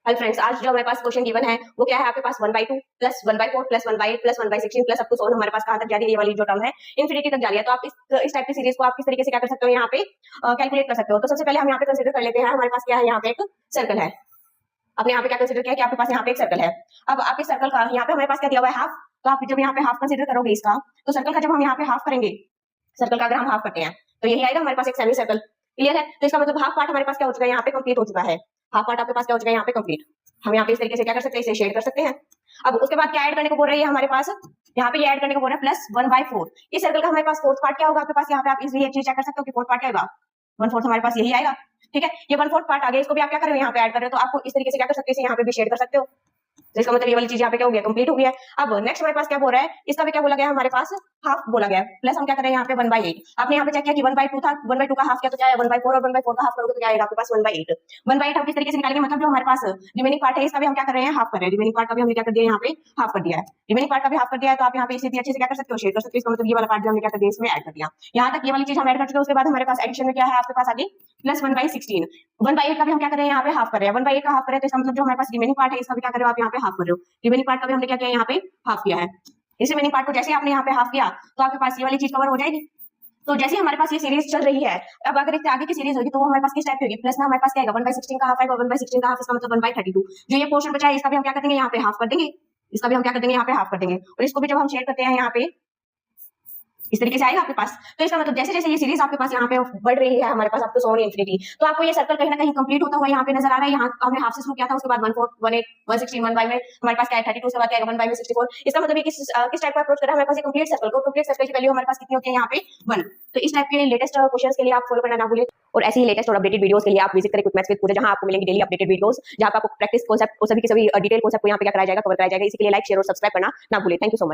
Hello friends, आज जो हमारे पास क्वेश्चन गिवन है वो क्या है आपके पास 1/2 plus 1/4 plus 1/8 plus 1/16 plus up to 100 हमारे पास कहां तक जा रही है, ये वाली जो टर्म है इंफिनिटी तक जा रही है। तो आप इस टाइप की सीरीज को आप किस तरीके से क्या कर सकते हो, यहाँ पे कैलकुलेट कर सकते हो। तो सबसे पहले हम यहाँ पे कंसीडर कर लेते हैं, हमारे पास क्या है, यहाँ पे एक सर्कल है। आपने यहाँ पे क्या कंसीडर किया कि आपके पास यहाँ पे एक सर्कल है। अब आप इस सर्कल का यहाँ पे हमारे पास क्या दिया हुआ है, हाफ। तो आप जब यहाँ पे हाफ कंसीडर करोगे इसका, तो सर्कल का जब हम यहाँ पे हाफ करेंगे, सर्कल का अगर हम हाफ करते हैं तो यही आएगा हमारे पास एक सेमी सर्कल। क्लियर है? तो इसका मतलब हाफ पार्ट हमारे पास क्या हो चुका है, यहाँ पे कंप्लीट हो चुका है। हाफ पार्ट आपके पास क्या हो चुका है, यहाँ पे कंप्लीट। हम यहाँ पे इस तरीके से क्या कर सकते हैं, इसे शेड कर सकते हैं। अब उसके बाद क्या ऐड करने को बोल रही है हमारे पास, यहाँ पे ये ऐड करने को बोल रहा है प्लस 1/4। इस सर्कल का हमारे पास फोर्थ पार्ट क्या होगा आपके पास, यहाँ पे आप इजीली एक चीज चेक कर सकते हो कि फोर्थ पार्ट क्या होगा, 1/4 हमारे पास यही आएगा। ठीक है, ये 1/4 पार्ट आ गया, इसको भी आप क्या कर रहे हो, यहाँ पे ऐड कर रहे हो। तो आपको इस तरीके से क्या कर सकते हो, यहाँ पे भी शेड कर सकते हो। तो इसका मतलब ये वाली चीज यहाँ पे क्या हो गया, कंप्लीट हो गया। अब नेक्स्ट हमारे पास क्या बोल रहा है, इसका भी क्या बोला गया हमारे पास, हाफ बोला गया है। प्लस हम क्या कर रहे हैं यहाँ पे 1/8। आपने यहाँ पे चेक किया कि 1/2 था, 1/2 का हाफ क्या, तो क्या है 1/4, और 1/4 का हाफ करोगे तो क्या आएगा आपके पास 1/8। 1/8 हम किस तरीके से निकालेंगे, मतलब जो हमारे पास रिमेनिंग पार्ट है इसका भी हम क्या कर रहे हैं, हाफ कर रहे हैं। रिमेनिंग पार्ट का भी हमने क्या कर दिया, यहाँ पे हाफ कर दिया है। रिमेनिंग पार्ट का भी हाफ कर दिया है, तो आप यहाँ पे इसे भी अच्छे से क्या कर सकते हो, शेयर कर सकते हो। इसका मतलब ये वाला पार्ट जो हमने क्या कर दिया, इसमें ऐड कर दिया। यहाँ तक ये वाली चीज हम ऐड कर चुके हैं। उसके बाद हमारे पास एडिशन में क्या है आपके पास आगे, प्लस 1/16। 1/8 का भी हम क्या कर रहे हैं, यहाँ पे हाफ कर रहे हैं। 1/8 का हाफ कर रहे हैं, तो इसका मतलब जो हमारे पास रिमेनिंग पार्ट है इसका भी क्या कर रहे हो आप, यहाँ पे हाफ कर रहे हो। रिमेनिंग पार्ट का भी हमने क्या किया, यहाँ पे हाफ किया है। इस रिमेनिंग पार्ट को जैसे आपने यहाँ पे हाफ किया तो आपके पास ये वाली चीज कवर हो जाएगी। तो जैसे हमारे पास ये सीरीज चल रही है, अब अगर इससे आगे की सीरीज होगी तो वो हमारे पास किस टाइप की होगी, प्लस में हमारे पास क्या आएगा, 1/16 का हाफ आएगा। 1/16 का हाफ इसका मतलब 1/32। जो ये पोर्शन बचा है इसका भी हम क्या कर देंगे, यहाँ पे हाफ कर देंगे। इसका भी हम क्या कर देंगे, यहाँ पे हाफ कर देंगे। और इसको भी जब हम शेयर करते हैं यहाँ पे इस तरीके से आएगा आपके पास। तो इसका मतलब जैसे जैसे ये सीरीज आपके पास यहाँ पे बढ़ रही है हमारे पास अप टू 100 इंफिनिटी, तो आपको ये सर्कल कहीं ना कहीं कंप्लीट होता हुआ यहाँ पे नजर आ रहा है। यहाँ हमने हाफ से शुरू किया था, उसके बाद 1/4 1/8 1/16 1/में हमारे पास क्या है 32, उसके बाद क्या है 1/में 64। इसका मतलब ये किस टाइप का अप्रोच कर रहा है हमारे पास, कंप्लीट सर्कल को। कंप्लीट सर्कल की वैल्यू हमारे पास कितनी होती है, यहाँ पे 1। तो इस टाइप के लेटेस्ट क्वेश्चंस के लिए आप फॉलो करना ना भूलें। और ऐसी ही लेटेस्ट और अपडेटेड वीडियोस के लिए आप विजिट करें क्विक मैथ्स विद पूजा, जहां आपको मिलेंगे डेली अपडेटेड वीडियोस, जहां पे आपको प्रैक्टिस कॉन्सेप्ट और सभी के सभी डिटेल कॉन्सेप्ट को यहाँ पे क्या कराया जाएगा, कवर कराया जाएगा। इसके लिए लाइक शेयर और सब्सक्राइब करना ना भूलें। Thank you so much.